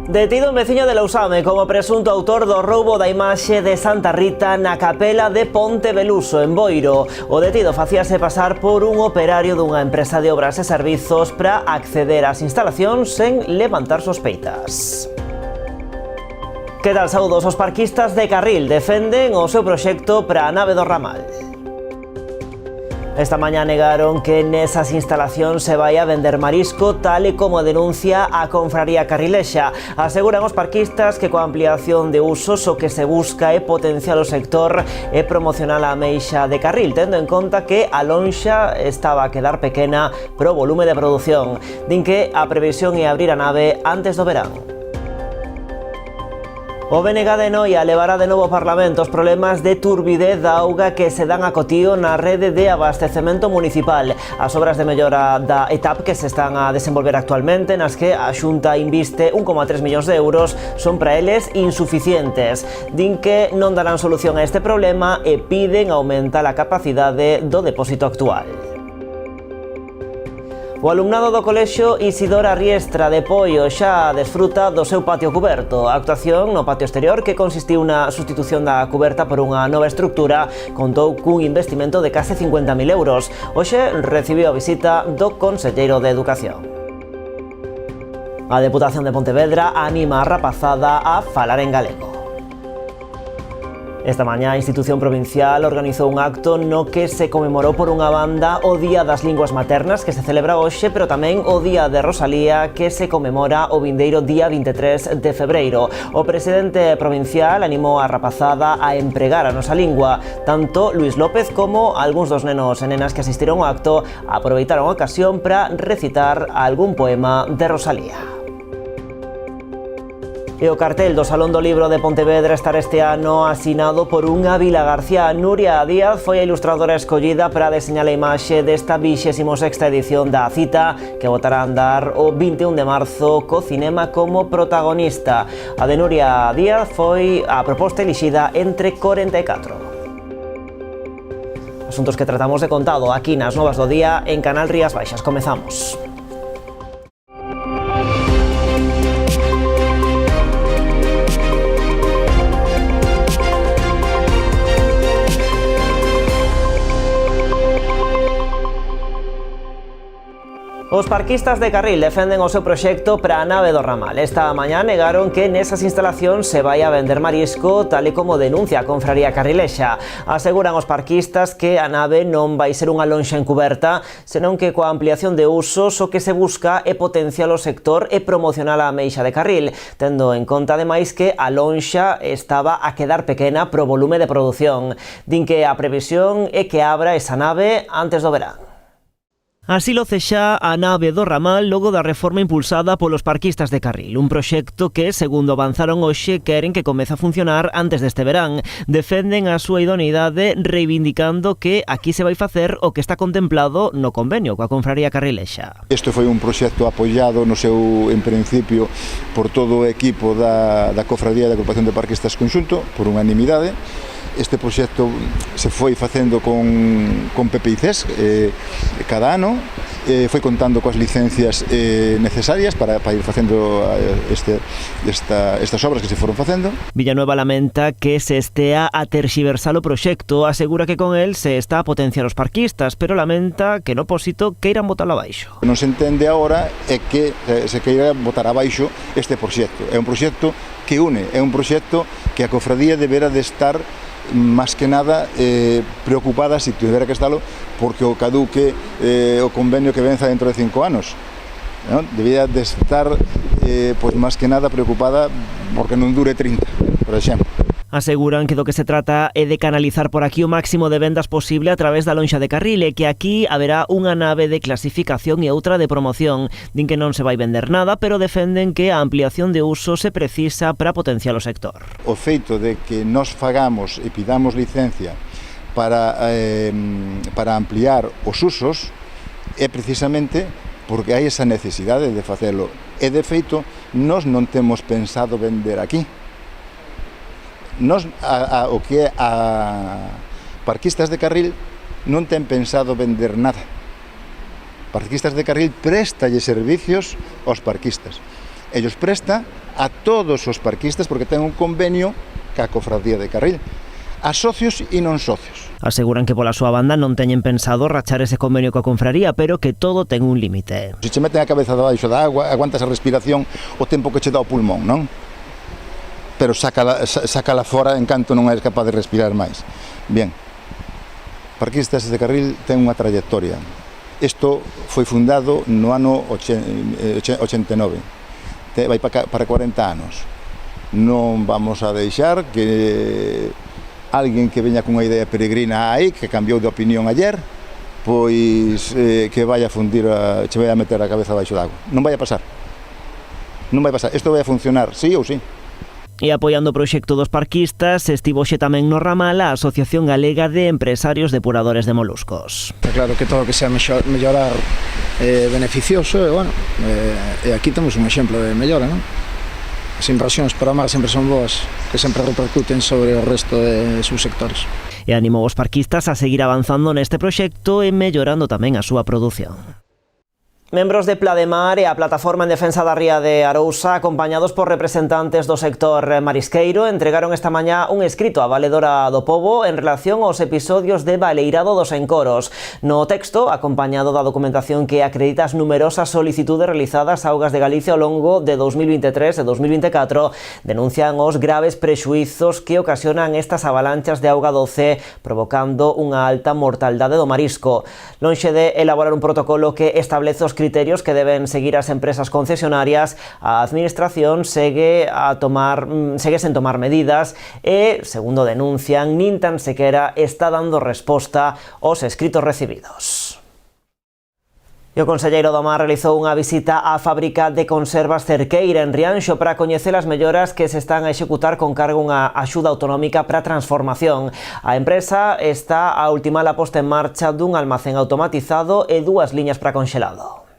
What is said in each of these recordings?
Detido un veciño de Lousame como presunto autor do roubo da imaxe de Santa Rita na capela de Ponte Veluso, en Boiro. O detido facíase pasar por un operario dunha empresa de obras e servizos para acceder ás instalacións sen levantar sospeitas. Que tal, saúdos? Os parquistas de Carril defenden o seu proxecto para a nave do ramal. Esta mañá negaron que nesas instalacións se vai a vender marisco, tal e como denuncia a Confraría Carrilexa. Aseguran os parquistas que coa ampliación de usos o que se busca é potenciar o sector e promocionar a ameixa de Carril, tendo en conta que a lonxa estaba a quedar pequena pro volume de produción. Din que a previsión é abrir a nave antes do verán. O BNG de Noia levará de novo ao Parlamento os problemas de turbidez da auga que se dan a cotío na rede de abastecemento municipal. As obras de mellora da ETAP que se están a desenvolver actualmente, nas que a Xunta inviste 1,3 millóns de euros, son para eles insuficientes. Din que non darán solución a este problema e piden aumentar a capacidade do depósito actual. O alumnado do colexio Isidora Riestra de Poio xa desfruta do seu patio cuberto. A actuación no patio exterior, que consistiu na sustitución da cuberta por unha nova estructura, contou cun investimento de case 50.000 euros. Hoxe recibiu a visita do conselleiro de Educación. A Deputación de Pontevedra anima a rapazada a falar en galego. Esta mañá a institución provincial organizou un acto no que se conmemorou por unha banda o Día das Linguas Maternas, que se celebra hoxe, pero tamén o Día de Rosalía, que se conmemora o vindeiro día 23 de febreiro. O presidente provincial animou a rapazada a empregar a nosa lingua. Tanto Luis López como algúns dos nenos e nenas que asistiron ao acto aproveitaron a ocasión para recitar algún poema de Rosalía. E o cartel do Salón do Libro de Pontevedra estará este ano asinado por unha Vila García. Nuria Díaz foi a ilustradora escollida para deseñar a imaxe desta 26ª edición da cita, que botará a andar o 21 de marzo co cinema como protagonista. A de Nuria Díaz foi a proposta elixida entre 44. Asuntos que tratamos de contado aquí nas Novas do Día en Canal Rías Baixas. Comezamos. Os parquistas de Carril defenden o seu proxecto para a nave do ramal. Esta mañá negaron que nesas instalacións se vai a vender marisco, tal e como denuncia a Confraría Carrilexa. Aseguran os parquistas que a nave non vai ser unha lonxa encuberta, senón que coa ampliación de usos o que se busca é potenciar o sector e promocionar a ameixa de Carril, tendo en conta ademais que a lonxa estaba a quedar pequena pro volume de produción. Din que a previsión é que abra esa nave antes do verán. Así lo cexa a nave do ramal logo da reforma impulsada polos parquistas de Carril, un proxecto que, segundo avanzaron hoxe, queren que comece a funcionar antes deste verán. Defenden a súa idoneidade reivindicando que aquí se vai facer o que está contemplado no convenio coa Confraría Carrilexa. Este foi un proxecto apoiado no seu, en principio, por todo o equipo da Cofradía da Agrupación de Parquistas Conxunto, por unanimidade. Este proxecto se foi facendo con PPICs cada ano, foi contando coas licencias necesarias para ir facendo estas obras que se foron facendo. Villanueva lamenta que se estea a terxiversar o proxecto, asegura que con el se está a potenciar os parquistas, pero lamenta que no pósito queiran botalo abaixo. Non se entende agora é que se queira botar abaixo este proxecto. É un proxecto que une, é un proxecto que a cofradía debera de estar máis que nada preocupada, se tivera que estalo, porque o caduque o convenio que venza dentro de 5 anos. ¿No? Debía de estar pues máis que nada preocupada porque non dure 30, por exemplo. Aseguran que do que se trata é de canalizar por aquí o máximo de vendas posible a través da lonxa de Carril e que aquí haberá unha nave de clasificación e outra de promoción. Din que non se vai vender nada, pero defenden que a ampliación de uso se precisa para potenciar o sector. O feito de que nos fagamos e pidamos licencia para ampliar os usos é precisamente porque hai esa necesidade de facelo. E de feito, nós non temos pensado vender aquí. Nos, o que é a parquistas de Carril non ten pensado vender nada. Parquistas de Carril préstalle servicios aos parquistas. Ellos presta a todos os parquistas porque ten un convenio ca Cofradía de Carril, a socios e non socios. Aseguran que pola súa banda non teñen pensado rachar ese convenio coa confraría, pero que todo ten un límite. Se che meten a cabeza debaixo da agua, aguantas a respiración o tempo que che dá o pulmón, non? Pero sácala fora en canto non és capaz de respirar máis. Bien, Parquistas de Carril ten unha trayectoria. Isto foi fundado no ano 89. Vai para 40 anos. Non vamos a deixar que alguén que veña cunha idea peregrina aí, que cambiou de opinión ayer, pois que vai a fundir, che vai a meter a cabeza baixo d'agua. Non vai a pasar. Non vai a pasar. Isto vai a funcionar, sí ou sí. E apoiando o proxecto dos parquistas, estivo xe tamén no Ramal a Asociación Galega de Empresarios Depuradores de Moluscos. Está claro que todo o que sea mellorar beneficioso, e bueno, e aquí temos un exemplo de mellora, non? As inversións para o mar sempre son boas, que sempre repercuten sobre o resto de subsectores. E animou os parquistas a seguir avanzando neste proxecto e mellorando tamén a súa produción. Membros de Plademar e a Plataforma en Defensa da Ría de Arousa, acompañados por representantes do sector marisqueiro, entregaron esta mañá un escrito á Valedora do Pobo en relación aos episodios de baleirado dos encoros. No texto, acompañado da documentación que acredita as numerosas solicitudes realizadas a Augas de Galicia ao longo de 2023 e 2024, denuncian os graves prexuizos que ocasionan estas avalanchas de auga doce, provocando unha alta mortaldade do marisco. Lonxe de elaborar un protocolo que establece os criterios que deben seguir as empresas concesionarias, a Administración segue sen tomar medidas e, segundo denuncian, nin tan sequera está dando resposta aos escritos recibidos. E o conselleiro do Mar realizou unha visita á fábrica de conservas Cerqueira en Rianxo para coñecer as melloras que se están a executar con cargo unha axuda autonómica para a transformación. A empresa está a ultimar a posta en marcha dun almacén automatizado e 2 liñas para conxelado.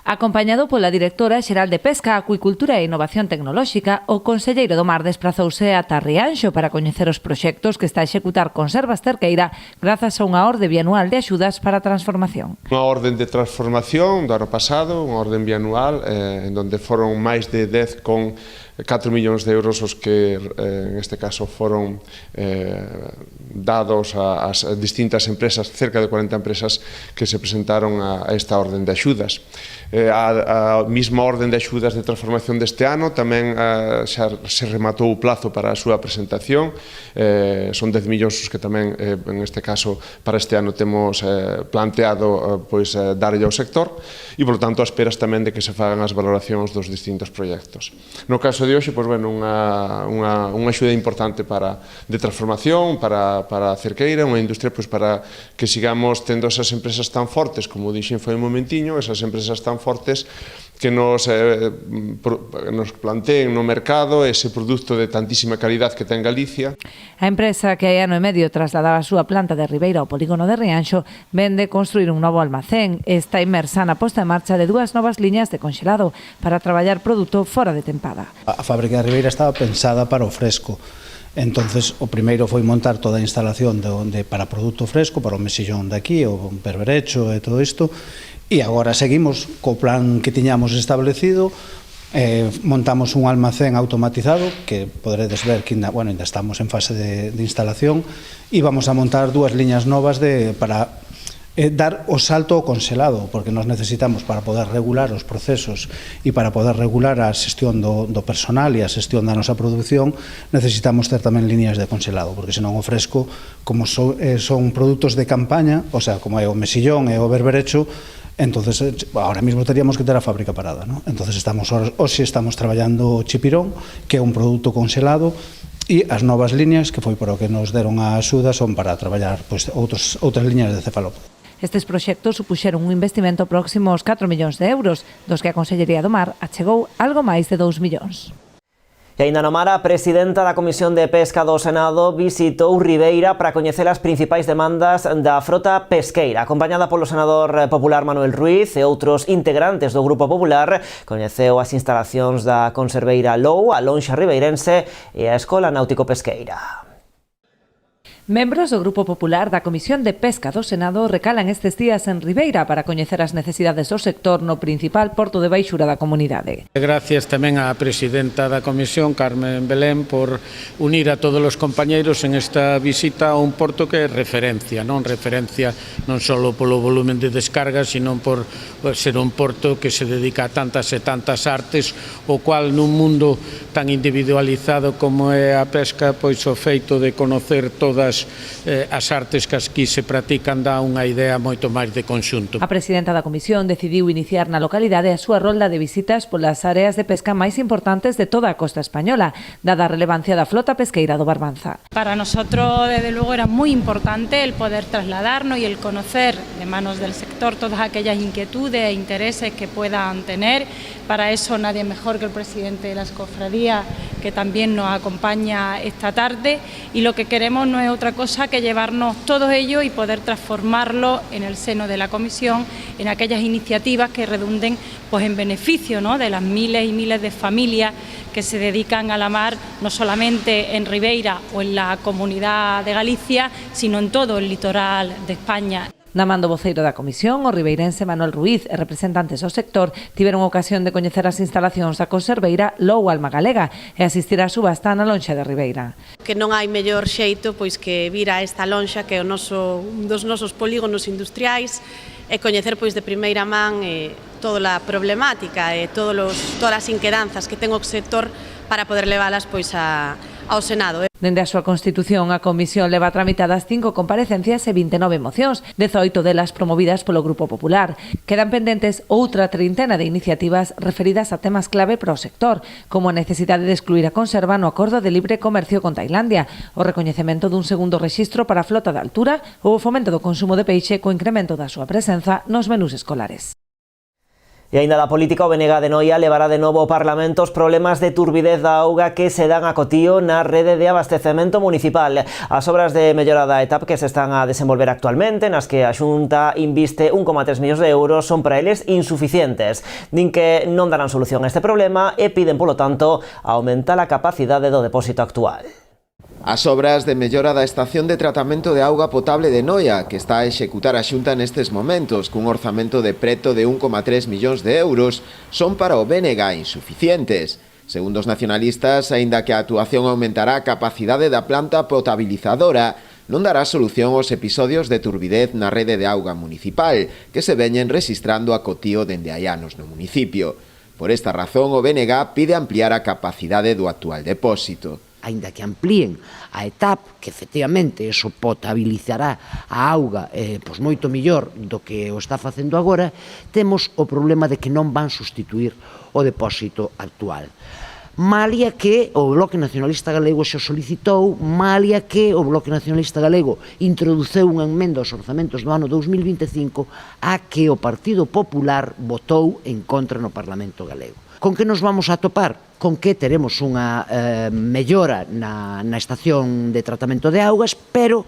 Acompañado pola directora xeral de Pesca, Acuicultura e Innovación Tecnolóxica, o conselleiro do Mar desprazouse ata Rianxo para coñecer os proxectos que está a executar Conservas Cerqueira grazas a unha orde bianual de axudas para a transformación. Unha orden de transformación do ano pasado, unha orden bianual, en donde foron máis de 10,4 millóns de euros os que, en este caso, foron dados ás distintas empresas, cerca de 40 empresas que se presentaron a esta orden de axudas. A mesma orden de axudas de transformación deste ano tamén xa se rematou o plazo para a súa presentación, son 10 millóns os que tamén, en este caso, para este ano temos planteado darlle ao sector e, por tanto, a esperas tamén de que se fagan as valoracións dos distintos proxectos. No caso de hoxe, unha axuda importante de transformación para a Cerqueira, unha industria para que sigamos tendo esas empresas tan fortes, como dixen foi un momentiño, esas empresas tan fortes que nos planteen no mercado ese produto de tantísima calidad que ten Galicia. A empresa que hai ano e medio trasladaba a súa planta de Ribeira ao polígono de Rianxo vende construir un novo almacén. Está inmersa na posta en marcha de 2 novas liñas de conxelado para traballar produto fora de tempada. A fábrica de Ribeira estaba pensada para o fresco. Entonces, o primeiro foi montar toda a instalación para produto fresco, para o mesillón de aquí, o berberecho e todo isto, e agora seguimos co plan que tiñamos establecido. Montamos un almacén automatizado que poderedes ver que ainda estamos en fase de instalación, e vamos a montar 2 liñas novas para dar o salto ao conselado, porque nos necesitamos para poder regular os procesos e para poder regular a xestión do personal e a xestión da nosa produción, necesitamos ter tamén líneas de conselado, porque senón o fresco, como son produtos de campaña, o sea, como é o mesillón e o berberecho, entonces ahora mismo teríamos que ter a fábrica parada, ¿no? Entonces hoxe estamos traballando o chipirón, que é un produto conselado, e as novas líneas, que foi por o que nos deron a axuda, son para traballar outras liñas de cefalópodo. Estes proxectos supuxeron un investimento próximo aos 4 millóns de euros, dos que a Consellería do Mar achegou algo máis de 2 millóns. E aínda no Mar, a presidenta da Comisión de Pesca do Senado visitou Ribeira para coñecer as principais demandas da frota pesqueira. Acompañada polo senador popular Manuel Ruiz e outros integrantes do Grupo Popular, coñeceu as instalacións da conserveira Lou, a lonxa ribeirense e a Escola Náutico Pesqueira. Membros do Grupo Popular da Comisión de Pesca do Senado recalan estes días en Ribeira para coñecer as necesidades do sector no principal porto de baixura da comunidade. Gracias tamén á presidenta da Comisión, Carmen Belén, por unir a todos os compañeiros en esta visita a un porto que é referencia non só polo volumen de descarga, sino por ser un porto que se dedica a tantas e tantas artes, o cual nun mundo tan individualizado como é a pesca, pois o feito de conocer todas as artes que aquí se practican dá unha idea moito máis de conxunto. A presidenta da Comisión decidiu iniciar na localidade a súa rolda de visitas polas áreas de pesca máis importantes de toda a costa española, dada a relevancia da flota pesqueira do Barbanza. Para nosotros, desde luego, era muy importante el poder trasladarnos y el conocer de manos del sector todas aquellas inquietudes e intereses que puedan tener. Para eso nadie mejor que el presidente de las cofradías, que también nos acompaña esta tarde, y lo que queremos no es otra cosa que llevarnos todo ello y poder transformarlo en el seno de la Comisión en aquellas iniciativas que redunden pues en beneficio, ¿no?, de las miles y miles de familias que se dedican a la mar, no solamente en Ribeira o en la Comunidad de Galicia, sino en todo el litoral de España. Na man do voceiro da Comisión, o ribeirense Manuel Ruiz e representantes do sector tiveron ocasión de coñecer as instalacións da conserveira Lou Alma Galega e asistir á subasta na lonxa de Ribeira. Que non hai mellor xeito pois que vir a esta lonxa que é un dos nosos polígonos industriais e coñecer pois de primeira man toda a problemática e todas as inquedanzas que ten o sector para poder leválas pois ao Senado. Dende a súa constitución, a Comisión leva tramitadas 5 comparecencias e 29 mocións, 18 delas promovidas polo Grupo Popular. Quedan pendentes outra treintena de iniciativas referidas a temas clave para o sector, como a necesidade de excluir a conserva no Acordo de Libre Comercio con Tailandia, o recoñecemento dun segundo rexistro para a flota de altura ou o fomento do consumo de peixe co incremento da súa presenza nos menús escolares. E aínda da política, o BNG de Noia levará de novo ao Parlamento os problemas de turbidez da auga que se dan a cotío na rede de abastecemento municipal. As obras de mellora da ETAP que se están a desenvolver actualmente, nas que a Xunta inviste 1,3 millóns de euros, son para eles insuficientes. Din que non darán solución a este problema e piden, polo tanto, aumentar a capacidade do depósito actual. As obras de mellora da estación de tratamento de auga potable de Noia, que está a executar a Xunta nestes momentos, cun orzamento de preto de 1,3 millóns de euros, son para o BNG insuficientes. Segundo os nacionalistas, aínda que a actuación aumentará a capacidade da planta potabilizadora, non dará solución aos episodios de turbidez na rede de auga municipal, que se veñen rexistrando a cotío dende hai anos no municipio. Por esta razón, o BNG pide ampliar a capacidade do actual depósito. Aínda que amplíen a ETAP, que efectivamente eso potabilizará a auga pois moito mellor do que o está facendo agora, temos o problema de que non van sustituir o depósito actual. Malia que o Bloque Nacionalista Galego xa solicitou, malia que o Bloque Nacionalista Galego introduceu unha emenda aos orzamentos do ano 2025 a que o Partido Popular votou en contra no Parlamento Galego. Con que nos vamos a topar? Con que teremos unha mellora na estación de tratamento de augas, pero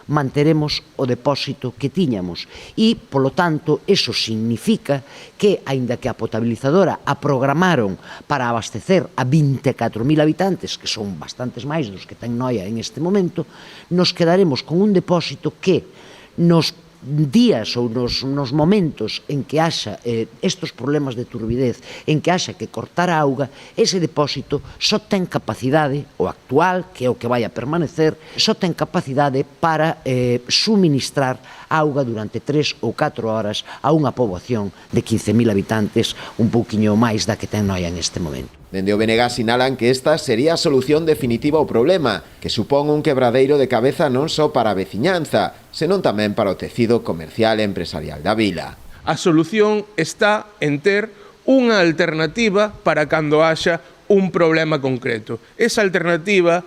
manteremos o depósito que tiñamos e, polo tanto, eso significa que, aínda que a potabilizadora a programaron para abastecer a 24.000 habitantes, que son bastantes máis dos que ten Noia en este momento, nos quedaremos con un depósito que nos días ou nos momentos en que haxa estes problemas de turbidez, en que haxa que cortar a auga, ese depósito só ten capacidade, o actual, que é o que vai a permanecer, só ten capacidade para suministrar auga durante 3 ou 4 horas a unha poboación de 15.000 habitantes, un pouquiño máis da que ten Noia en este momento. Dende o BNG sinalan que esta sería a solución definitiva ao problema, que supón un quebradeiro de cabeza non só para a veciñanza, senón tamén para o tecido comercial e empresarial da vila. A solución está en ter unha alternativa para cando haxa un problema concreto. Esa alternativa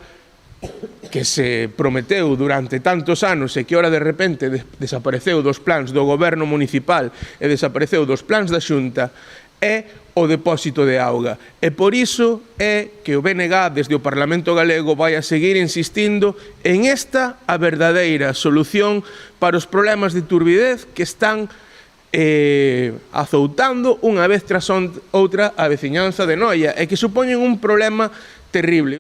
que se prometeu durante tantos anos e que ora de repente desapareceu dos plans do goberno municipal e desapareceu dos plans da Xunta é o depósito de auga. E por iso é que o BNG desde o Parlamento Galego vai a seguir insistindo en esta a verdadeira solución para os problemas de turbidez que están azoutando unha vez tras outra a veciñanza de Noia e que supoñen un problema terrible.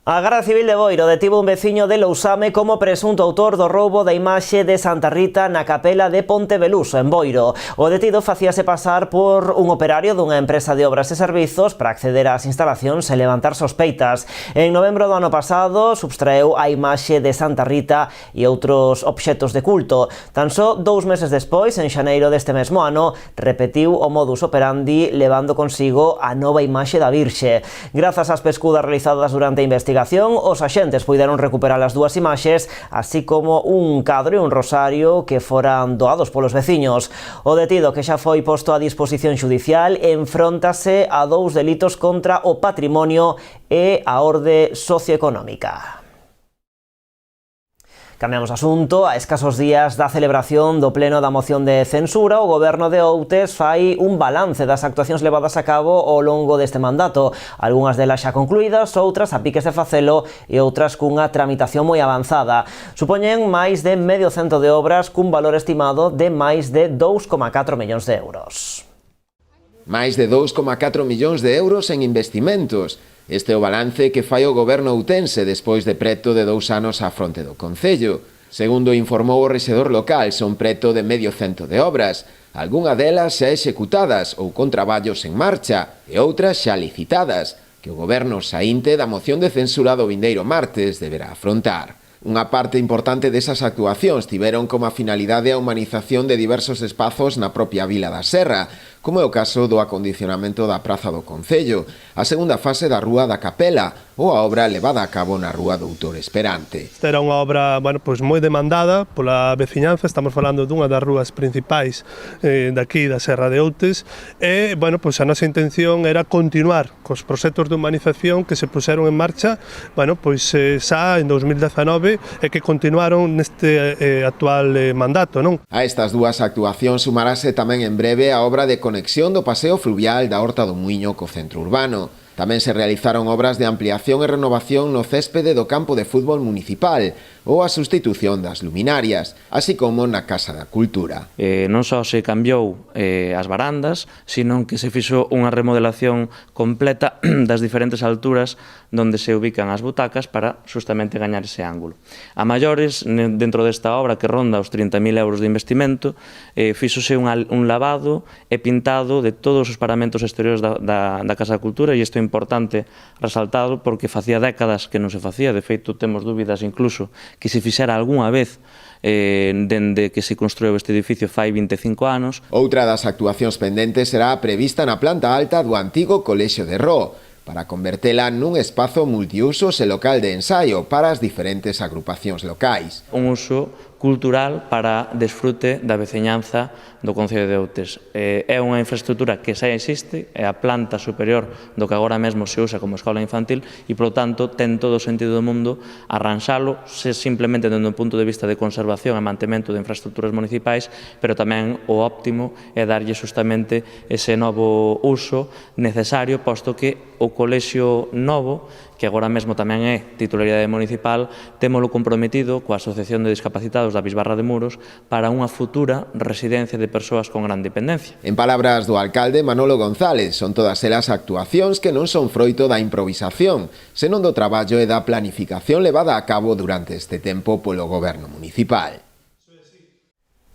A Garda Civil de Boiro detivo un veciño de Lousame como presunto autor do roubo da imaxe de Santa Rita na capela de Ponteveluso, en Boiro. O detido facíase pasar por un operario dunha empresa de obras e servizos para acceder ás instalacións e levantar sospeitas. En novembro do ano pasado subtraeu a imaxe de Santa Rita e outros obxetos de culto. Tan só 2 meses despois, en xaneiro deste mesmo ano, repetiu o modus operandi levando consigo a nova imaxe da Virxe. Grazas ás pescudas realizadas durante a investigación, os axentes puideron recuperar as dúas imaxes, así como un cadro e un rosario que foran doados polos veciños. O detido, que xa foi posto a disposición xudicial, enfróntase a 2 delitos contra o patrimonio e a orde socioeconómica. Cambiamos asunto. A escasos días da celebración do pleno da moción de censura, o Goberno de Outes fai un balance das actuacións levadas a cabo ao longo deste mandato. Algúnas delas xa concluídas, outras a piques de facelo e outras cunha tramitación moi avanzada. Supoñen máis de medio cento de obras cun valor estimado de máis de 2,4 millóns de euros. Máis de 2,4 millóns de euros en investimentos. Este é o balance que fai o goberno outense despois de preto de 2 anos á fronte do concello. Segundo informou o rexedor local, son preto de medio cento de obras, algunha delas xa executadas ou con traballos en marcha e outras xa licitadas, que o goberno saínte da moción de censura do vindeiro martes deberá afrontar. Unha parte importante desas actuacións tiveron como finalidade a humanización de diversos espazos na propia Vila da Serra, como é o caso do acondicionamento da Praza do Concello, a segunda fase da Rúa da Capela ou a obra levada a cabo na Rúa Doutor Esperante. Esta era unha obra moi demandada pola veciñanza, estamos falando dunha das rúas principais daqui da Serra de Outes e a nosa intención era continuar cos proxectos de humanización que se puseron en marcha xa en 2019 e que continuaron neste actual mandato, non? A estas dúas actuacións sumarase tamén en breve a obra de conexión do paseo fluvial da Horta do Muiño co centro urbano. Tamén se realizaron obras de ampliación e renovación no céspede do campo de fútbol municipal ou a sustitución das luminarias, así como na Casa da Cultura. Non só se cambiou as barandas, sino que se fixo unha remodelación completa das diferentes alturas donde se ubican as butacas para justamente gañar ese ángulo. A maiores, dentro desta obra que ronda os 30.000 euros de investimento, fixose un lavado e pintado de todos os paramentos exteriores da Casa da Cultura, e isto é importante resaltado porque facía décadas que non se facía. De feito, temos dúbidas incluso que se fixera algunha vez dende que se construiu este edificio fai 25 anos. Outra das actuacións pendentes será prevista na planta alta do antigo Colexio de Roo, para convertela nun espazo multiusos e local de ensaio para as diferentes agrupacións locais. Un uso cultural para desfrute da veciñanza do Concello de Outes. É unha infraestructura que xa existe, é a planta superior do que agora mesmo se usa como escola infantil e, polo tanto, ten todo o sentido do mundo arranxalo, se simplemente dende un punto de vista de conservación e mantemento de infraestructuras municipais, pero tamén o óptimo é darlle justamente ese novo uso necesario, posto que o colexio novo, que agora mesmo tamén é titularidade municipal, témolo comprometido coa Asociación de Discapacitados da Bisbarra de Muros para unha futura residencia de persoas con gran dependencia. En palabras do alcalde Manolo González, son todas elas actuacións que non son froito da improvisación, senón do traballo e da planificación levada a cabo durante este tempo polo goberno municipal.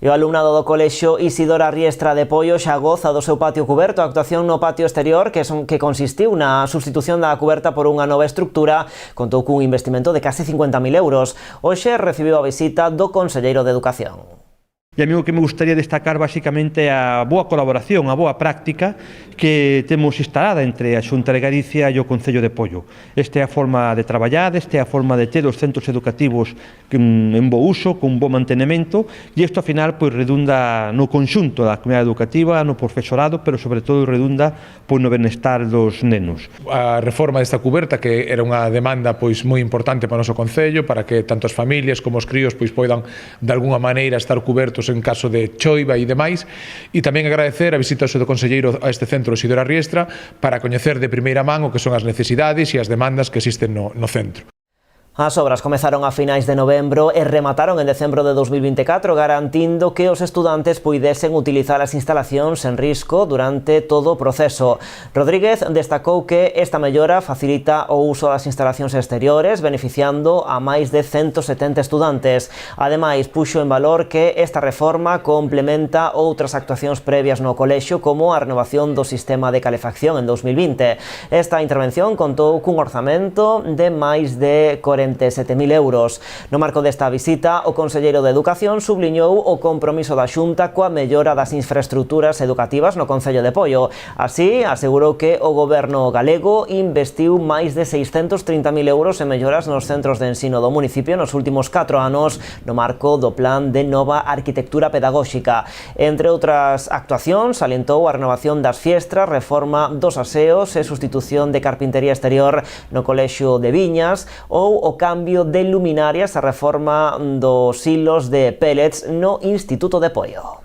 E o alumnado do colexio Isidora Riestra de Poio xa goza do seu patio cuberto. A actuación no patio exterior, que consistiu na substitución da cuberta por unha nova estructura, contou cun investimento de case 50.000 euros. Hoxe recibiu a visita do conselleiro de Educación. E a mí o que me gustaría destacar basicamente é a boa colaboración, a boa práctica que temos instalada entre a Xunta de Galicia e o Concello de Poio. Esta é a forma de traballar, esta é a forma de ter os centros educativos en bo uso, con bo mantenimento, e isto, ao final, redunda no conxunto da comunidade educativa, no profesorado, pero, sobre todo, redunda no benestar dos nenos. A reforma desta cuberta, que era unha demanda moi importante para o noso Concello, para que tanto as familias como os críos poidan, de alguna maneira, estar cubertos en caso de choiva e demais, e tamén agradecer a visita do conselleiro a este centro Isidora Riestra para coñecer de primeira man o que son as necesidades e as demandas que existen no centro. As obras comezaron a finais de novembro e remataron en decembro de 2024, garantindo que os estudantes puidesen utilizar as instalacións sen risco durante todo o proceso. Rodríguez destacou que esta mellora facilita o uso das instalacións exteriores, beneficiando a máis de 170 estudantes. Ademais, puxo en valor que esta reforma complementa outras actuacións previas no colexio, como a renovación do sistema de calefacción en 2020. Esta intervención contou cun orzamento de máis de 47.000 euros. No marco desta visita, o conselleiro de Educación subliñou o compromiso da Xunta coa mellora das infraestructuras educativas no Concello de Poio. Así, asegurou que o goberno galego investiu máis de 630.000 euros en melloras nos centros de ensino do municipio nos últimos 4 anos no marco do Plan de Nova Arquitectura Pedagóxica. Entre outras actuacións, salientou a renovación das fiestras, reforma dos aseos e sustitución de carpintería exterior no Colexio de Viñas ou o cambio de luminarias a reforma dos silos de pellets no Instituto de Poio.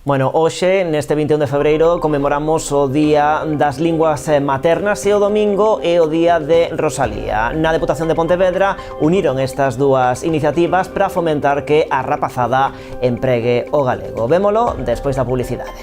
Bueno, hoxe, neste 21 de febreiro, conmemoramos o Día das Linguas Maternas e o domingo é o Día de Rosalía. Na Deputación de Pontevedra uniron estas dúas iniciativas para fomentar que a rapazada empregue o galego. Vémolo despois da publicidade.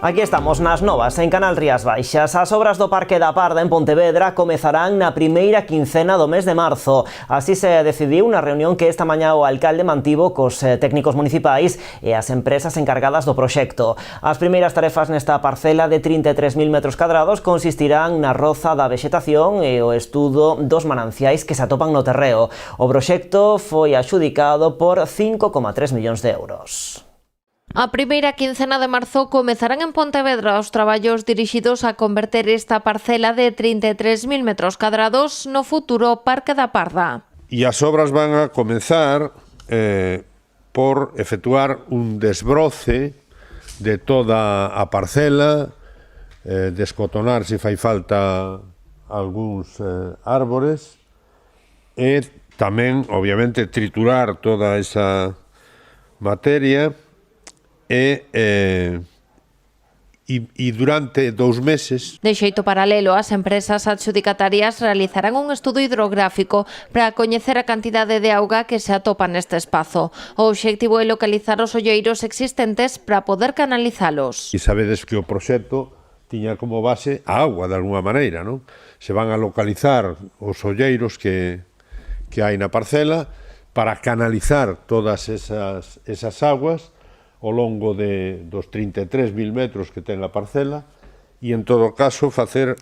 Aquí estamos nas novas, en Canal Rías Baixas. As obras do Parque da Parda en Pontevedra comezarán na primeira quincena do mes de marzo. Así se decidiu na reunión que esta mañá o alcalde mantivo cos técnicos municipais e as empresas encargadas do proxecto. As primeiras tarefas nesta parcela de 33.000 metros cadrados consistirán na roza da vexetación e o estudo dos mananciais que se atopan no terreo. O proxecto foi adxudicado por 5,3 millóns de euros. A primeira quincena de marzo comezarán en Pontevedra os traballos dirixidos a converter esta parcela de 33.000 metros cadrados no futuro Parque da Parda. E as obras van a comezar por efectuar un desbroce de toda a parcela, descotonar se fai falta algúns árbores e tamén, obviamente, triturar toda esa materia e durante 2 meses. De xeito paralelo, as empresas adxudicatarias realizarán un estudo hidrográfico para coñecer a cantidade de auga que se atopa neste espazo. O obxectivo é localizar os olleiros existentes para poder canalizalos. E sabedes que o proxecto tiña como base a auga, de alguna maneira, non? Se van a localizar os olleiros que hai na parcela para canalizar todas esas aguas ao longo dos 33.000 metros que ten a parcela e, en todo caso, facer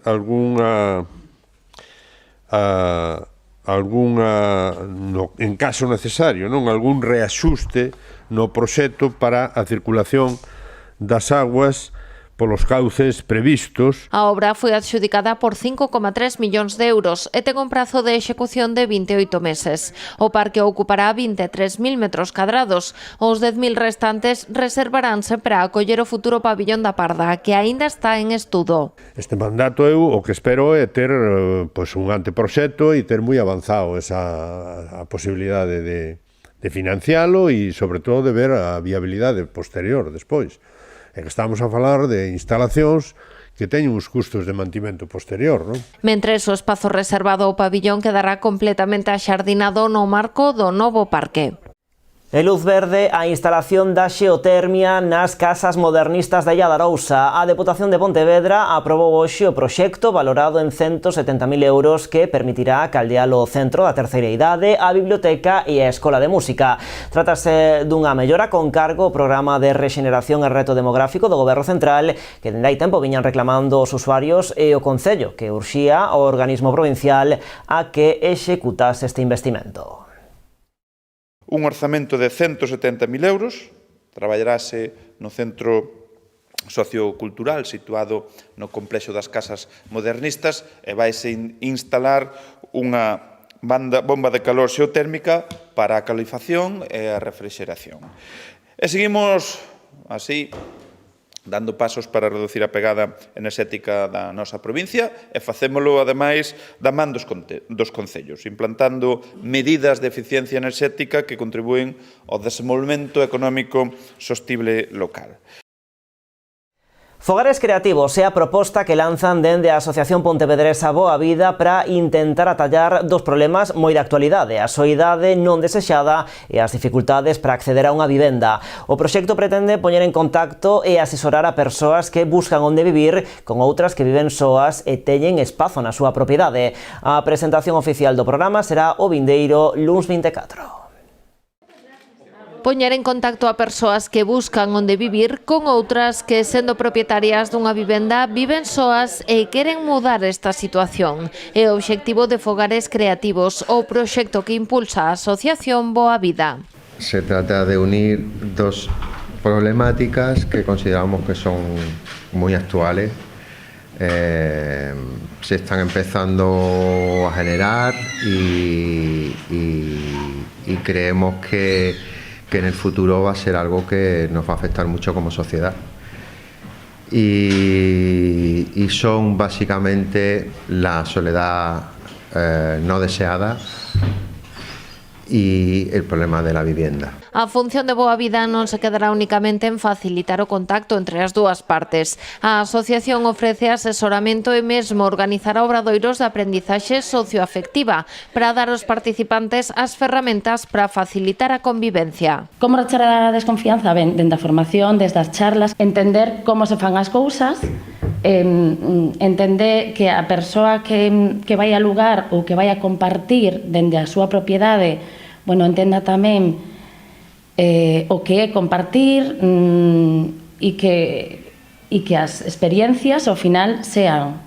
en caso necesario, non, algún reaxuste no proxecto para a circulación das aguas polos cauces previstos. A obra foi adxudicada por 5,3 millóns de euros e ten un prazo de execución de 28 meses. O parque ocupará 23.000 metros cadrados. Os 10.000 restantes reservaránse para acoller o futuro pabillón da Parda, que aínda está en estudo. Este mandato eu o que espero é ter un anteproxecto e ter moi avanzado a posibilidade de financialo e, sobre todo, de ver a viabilidade posterior despois. É que estamos a falar de instalacións que teñen uns custos de mantimento posterior, non? Mentres, o espazo reservado ao pabillón quedará completamente axardinado no marco do novo parque. E luz verde a instalación da xeotermia nas casas modernistas da Illa de Arousa. A Deputación de Pontevedra aprobou hoxe o proxecto valorado en 170.000 euros que permitirá caldear o centro da terceira idade, a biblioteca e a escola de música. Trátase dunha mellora con cargo ao programa de rexeneración e reto demográfico do Goberno Central que dende hai tempo viñan reclamando os usuarios e o Concello que urxía ao organismo provincial a que executase este investimento. Un orzamento de 170.000 euros, traballarase no centro sociocultural situado no complexo das casas modernistas e vaise instalar unha bomba de calor xeotérmica para a calefacción e a refrigeración. E seguimos así dando pasos para reducir a pegada enerxética da nosa provincia e facémolo, ademais, da man dos concellos, implantando medidas de eficiencia enerxética que contribúen ao desenvolvemento económico sostible local. Fogares Creativos é a proposta que lanzan dende a Asociación Pontevedresa Boa Vida para intentar atallar dos problemas moi de actualidade, a soidade non desexada e as dificultades para acceder a unha vivenda. O proxecto pretende poñer en contacto e asesorar a persoas que buscan onde vivir con outras que viven soas e teñen espazo na súa propiedade. A presentación oficial do programa será o vindeiro luns 24. Poñer en contacto a persoas que buscan onde vivir con outras que, sendo propietarias dunha vivenda, viven soas e queren mudar esta situación. É o obxectivo de Fogares Creativos, o proxecto que impulsa a Asociación Boa Vida. Se trata de unir dos problemáticas que consideramos que son muy actuales. Se están empezando a generar y creemos que en el futuro va a ser algo que nos va a afectar mucho como sociedad. Y son básicamente la soledad no deseada y el problema de la vivienda. A función de Boa Vida non se quedará únicamente en facilitar o contacto entre as dúas partes. A asociación ofrece asesoramento e mesmo organizará obradoiros de aprendizaxe socioafectiva para dar aos participantes as ferramentas para facilitar a convivencia. Como rachar a desconfianza? Ben, dende a formación, desde as charlas, entender como se fan as cousas, entender que a persoa que vai a lugar ou que vai a compartir dende a súa propiedade, entenda tamén o que é compartir e que as experiencias ao final sean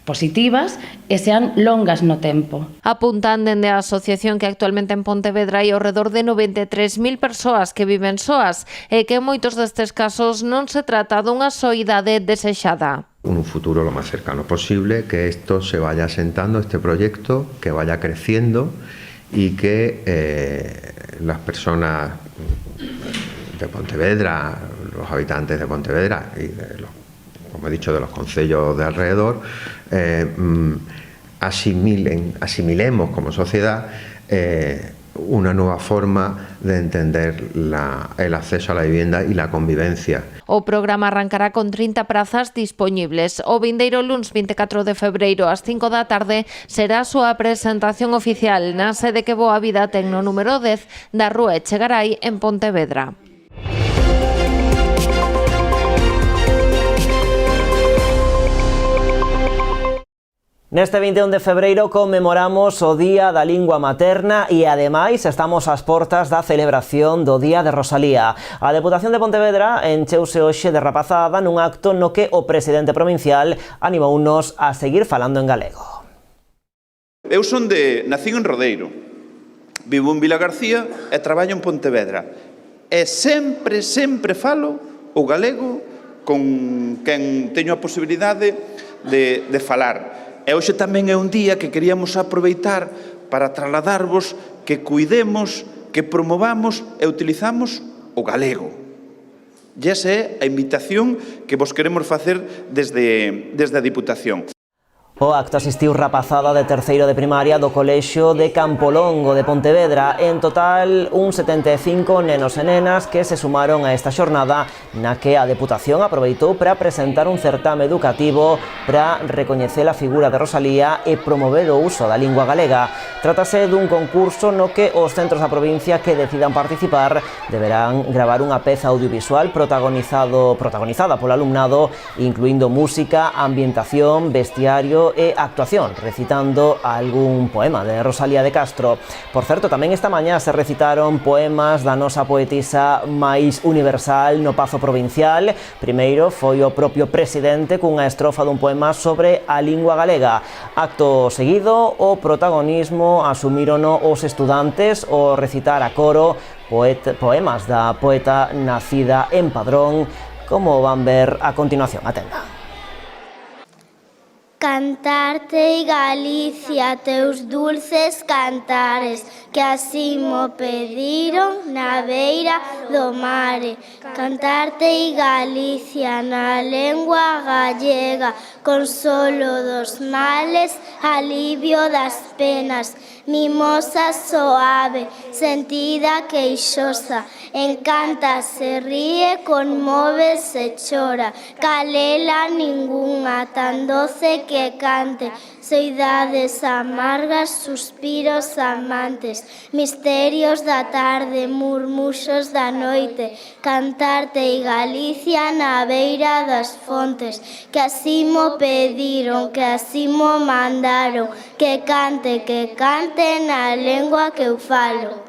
positivas e sean longas no tempo. Apuntan dende a asociación que actualmente en Pontevedra hai ao redor de 93.000 persoas que viven soas e que en moitos destes casos non se trata dunha soidade desexada. En un futuro lo más cercano posible, que esto se vaya asentando, este proyecto, que vaya creciendo y que las personas de Pontevedra, los habitantes de Pontevedra y como he dicho, de los concellos de alrededor, asimilemos como sociedad una nueva forma de entender el acceso a la vivienda y la convivencia. O programa arrancará con 30 prazas dispoñibles. O vindeiro luns 24 de febreiro ás 5 da tarde será a súa presentación oficial na sede que Boa Vida ten no número 10 da Rúa Echegaray en Pontevedra. Neste 21 de febreiro conmemoramos o Día da Lingua Materna e, ademais, estamos ás portas da celebración do Día de Rosalía. A Deputación de Pontevedra encheuse hoxe de rapazada nun acto no que o presidente provincial animounos a seguir falando en galego. Eu nacín en Rodeiro, vivo en Vila García e traballo en Pontevedra. E sempre falo o galego con quen teño a posibilidade de falar. E hoxe tamén é un día que queríamos aproveitar para trasladarvos que cuidemos, que promovamos e utilizamos o galego. E esa é a invitación que vos queremos facer desde a Diputación. O acto asistiu rapazada de terceiro de primaria do Colexio de Campolongo de Pontevedra. En total, uns 75 nenos e nenas que se sumaron a esta xornada na que a Deputación aproveitou para presentar un certame educativo para recoñecer a figura de Rosalía e promover o uso da lingua galega. Trátase dun concurso no que os centros da provincia que decidan participar deberán gravar unha peza audiovisual protagonizada polo alumnado, incluindo música, ambientación, vestiario e actuación, recitando algún poema de Rosalía de Castro. Por certo, tamén esta mañá se recitaron poemas da nosa poetisa máis universal no Pazo Provincial. Primeiro foi o propio presidente cunha estrofa dun poema sobre a lingua galega. Acto seguido, o protagonismo asumírono os estudantes ao recitar a coro poemas da poeta nacida en Padrón, como van ver a continuación. Atenda. Cantarte Galicia teus dulces cantares, que así mo pediron na beira do mare. Cantarte Galicia na lengua gallega, consolo dos males, alivio das penas. Mimosa suave, sentida queixosa, encanta, se ríe, conmove, se chora. Calela ningunha, tan doce que cante, soidades amargas, suspiros amantes, misterios da tarde, murmuxos da noite. Cantarte Galicia na beira das fontes, que así mo pediron, que así mo mandaron, que cante na lengua que eu falo.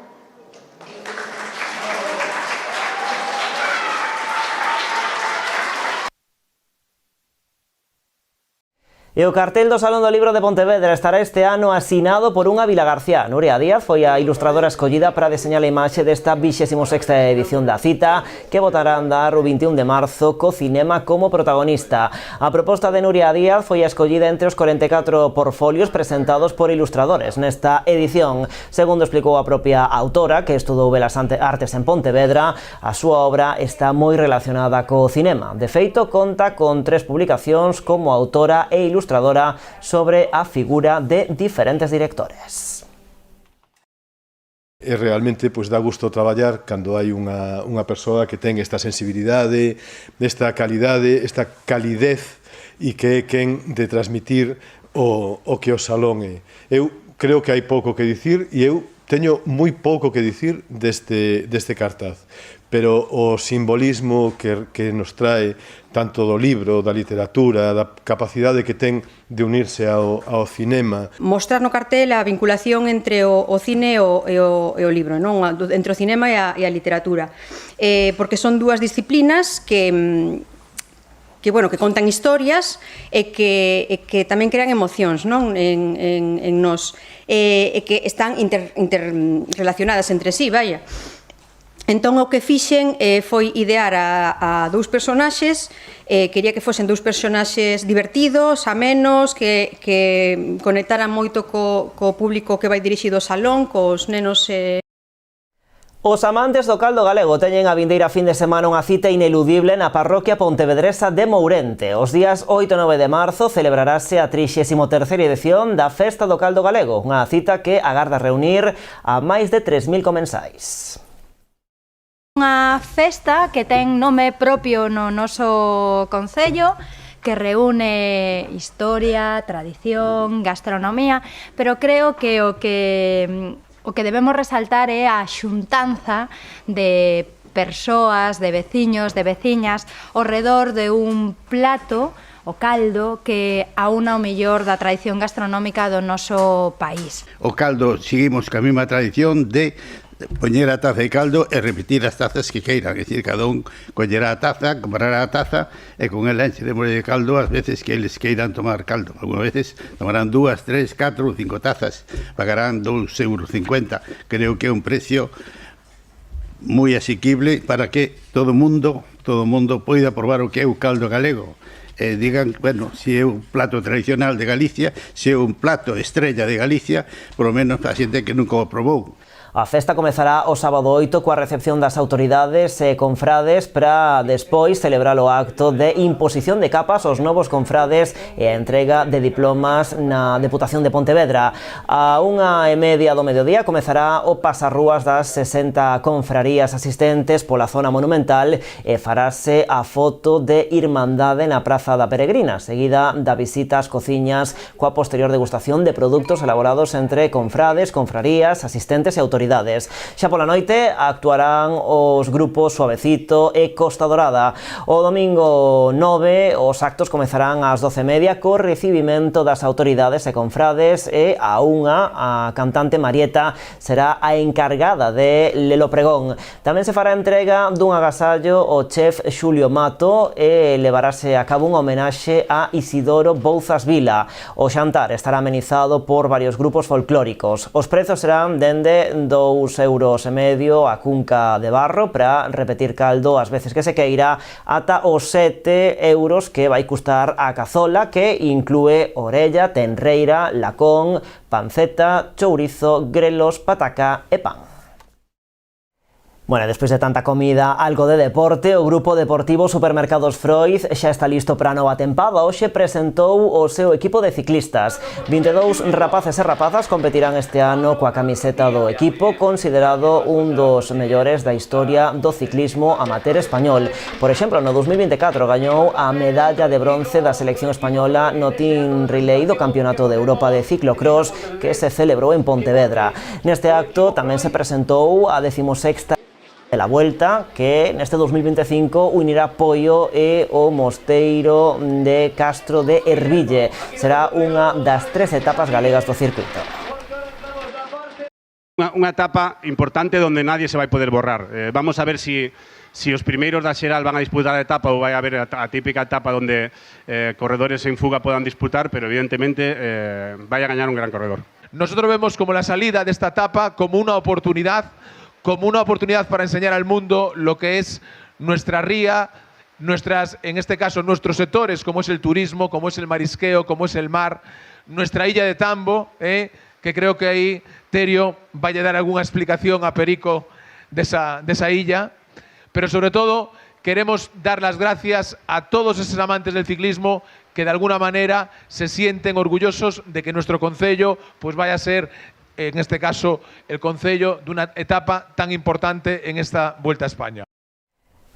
E o cartel do Salón do Libro de Pontevedra estará este ano asinado por unha Vila García. Nuria Díaz foi a ilustradora escollida para deseñar a imaxe desta 26ª edición da cita, que botará a andar o 21 de marzo co cinema como protagonista. A proposta de Nuria Díaz foi a escollida entre os 44 portfolios presentados por ilustradores nesta edición. Segundo explicou a propia autora, que estudou Belas Artes en Pontevedra, a súa obra está moi relacionada co cinema. De feito, conta con 3 publicacións como autora e ilustradora sobre a figura de diferentes directores. E realmente pois dá gusto traballar cando hai unha persoa que ten esta sensibilidade, esta calidade, esta calidez e que é quen de transmitir o que o salón é. Eu creo que hai pouco que dicir e eu teño moi pouco que dicir deste cartaz, pero o simbolismo que nos trae tanto do libro, da literatura, da capacidade que ten de unirse ao cinema. Mostrar no cartel a vinculación entre o cine e o libro, non? Entre o cinema e a literatura, porque son dúas disciplinas que contan historias e que tamén crean emocións, non? En nós, e que están interrelacionadas entre sí, vaya. Entón, o que fixen foi idear a 2 personaxes, quería que fosen 2 personaxes divertidos, amenos, que conectaran moito co público que vai dirixido ao salón, cos nenos. Os amantes do caldo galego teñen a vindeira fin de semana unha cita ineludible na parroquia pontevedresa de Mourente. Os días 8 e 9 de marzo celebrarase a 33ª edición da Festa do Caldo Galego, unha cita que agarda reunir a máis de 3.000 comensais. Unha festa que ten nome propio no noso concello, que reúne historia, tradición, gastronomía, pero creo que o que debemos resaltar é a xuntanza de persoas, de veciños, de veciñas, ao redor de un plato, o caldo, que aúna o mellor da tradición gastronómica do noso país. O caldo, seguimos ca mesma tradición de poñer a taza de caldo e repetir as tazas que queiran, é dicir, cada un collerá a taza, comprará a taza e con ela encheremos de caldo as veces que eles queiran tomar caldo. Algunas veces tomarán 2, 3, 4 ou 5 tazas, pagarán 2,50 €. Creo que é un precio moi asequible para que todo o mundo poida probar o que é o caldo galego. Digan, bueno, se é un plato tradicional de Galicia, se é un plato estrella de Galicia, por lo menos a xente que nunca o probou. A festa comezará o sábado 8 coa recepción das autoridades e confrades para despois celebrar o acto de imposición de capas aos novos confrades e a entrega de diplomas na Deputación de Pontevedra. A 1:30 do mediodía comezará o pasarrúas das 60 confrarías asistentes pola zona monumental e farase a foto de irmandade na Praza da Peregrina, seguida da visita ás cociñas coa posterior degustación de produtos elaborados entre confrades, confrarías, asistentes e autoridades. Xa pola noite actuarán os grupos Suavecito e Costa Dorada. O domingo 9 os actos comezarán ás 12:30 co recibimento das autoridades e confrades e a 1 a cantante Marieta será a encargada de lelo pregón. Tamén se fará entrega dun agasallo ao chef Xulio Mato e levarase a cabo unha homenaxe a Isidoro Bouzas Vila. O xantar estará amenizado por varios grupos folclóricos. Os prezos serán dende €2,5 a cunca de barro para repetir caldo as veces que se queira, ata os €7 que vai custar a cazola, que inclúe orella, tenreira, lacón, panceta, chourizo, grelos, pataca e pan. Bueno, despois de tanta comida, algo de deporte, o grupo deportivo Supermercados Freud xa está listo para a nova tempada. Hoxe presentou o seu equipo de ciclistas. 22 rapaces e rapazas competirán este ano coa camiseta do equipo, considerado un dos mellores da historia do ciclismo amateur español. Por exemplo, no 2024 gañou a medalla de bronce da selección española no Team Relay do Campeonato de Europa de Ciclocross, que se celebrou en Pontevedra. Neste acto tamén se presentou a 16ª de la Vuelta, que neste 2025 unirá Poio e o Mosteiro de Castro de Erville. Será unha das 3 etapas galegas do circuito. Unha etapa importante donde nadie se vai poder borrar. Vamos a ver si os primeiros da xeral van a disputar a etapa ou vai haber a típica etapa donde corredores en fuga podan disputar, pero evidentemente vai a gañar un gran corredor. Nosotros vemos como la salida de esta etapa como una oportunidad para enseñar al mundo lo que es nuestra ría, en este caso nuestros sectores, como es el turismo, como es el marisqueo, como es el mar, nuestra illa de Tambo, que creo que ahí Terio vaya a dar alguna explicación a Perico de esa illa, pero sobre todo queremos dar las gracias a todos esos amantes del ciclismo que de alguna manera se sienten orgullosos de que nuestro concello pues vaya a ser, en este caso, el concello de una etapa tan importante en esta Vuelta a España.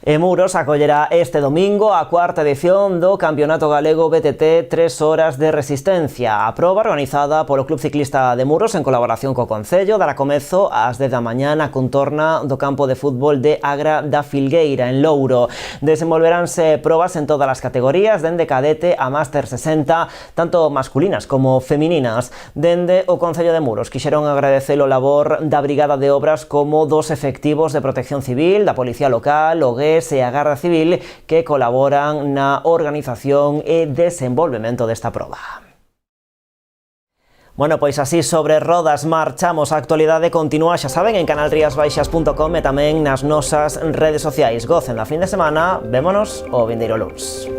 E Muros acollerá este domingo a cuarta edición do Campeonato Galego BTT 3 horas de resistencia. A proba organizada polo Club Ciclista de Muros en colaboración co Concello dará comezo ás 10 da mañá na contorna do campo de fútbol de Agra da Filgueira, en Louro. Desenvolveránse probas en todas as categorías, dende cadete a máster 60, tanto masculinas como femininas. Dende o Concello de Muros quixeron agradecer o labor da Brigada de Obras como dos efectivos de Protección Civil, da Policía Local, o GES e a Garda Civil, que colaboran na organización e desenvolvemento desta proba. Bueno, pois así sobre rodas marchamos. A actualidade continúa, xa saben, en canalriasbaixas.com e tamén nas nosas redes sociais. Gocen da fin de semana, vémonos o vindeiro luns.